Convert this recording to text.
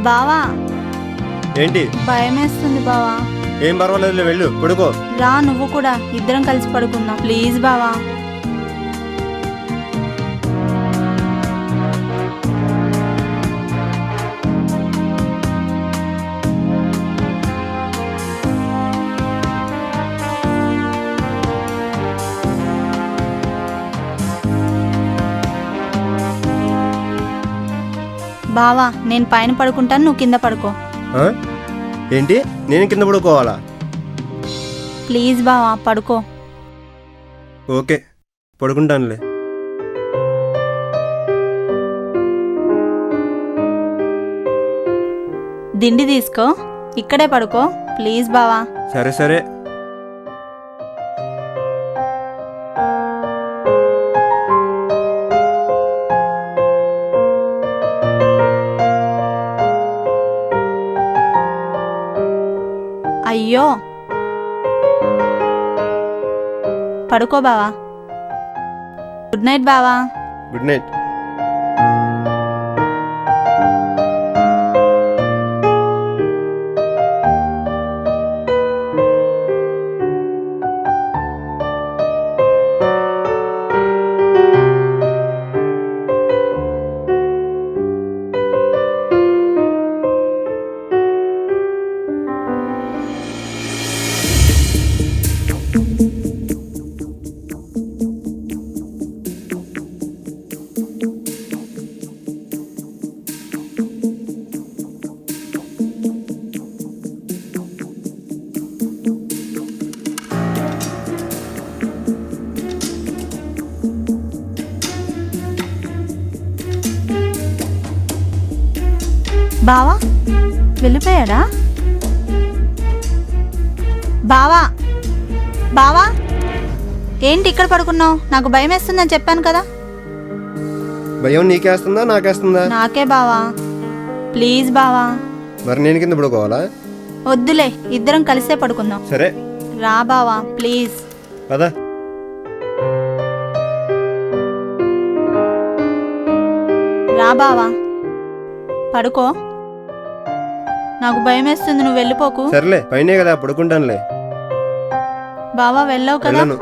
బావా ఏంటి? భయమేస్తుంది బావా. ఏం పర్వాలేదు, వెళ్ళు పడుకో. రా నువ్వు కూడా, ఇద్దరం కలిసి పడుకుందాం ప్లీజ్ బావా. బావా నేను పైన పడుకుంటాను, నువ్వు కింద పడుకో. ఆ? ఏంటి, నేను కింద పడుకోవాలా? ప్లీజ్ బావా పడుకో. ఓకే, పడుకుంటానులే. దిండి తీసుకో, ఇక్కడే పడుకో ప్లీజ్ బావా. సరే సరే. అయ్యో పడుకో బావా. గుడ్ నైట్ బావా. Good night. బావా వెళ్ళిపోయాడా? బావా బావా ఏంటి ఇక్కడ పడుకున్నావు? నాకు భయం వేస్తుందని చెప్పాను కదా. భయం నీకేస్తుందా నాకేస్తుందా? నాకే బావా. ప్లీజ్ బావా. మరి నేను కింద పడుకోవాలా? వద్దులే, ఇద్దరం కలిసే పడుకుందాం. సరే రా బావా ప్లీజ్. పద. రా బావా పడుకో. నాకు భయం వేస్తుంది, నువ్వు వెళ్ళిపోకు. సర్లే, పైనే కదా పడుకుంటానులే. బావా వెళ్ళవు కదా. వెళ్ళను.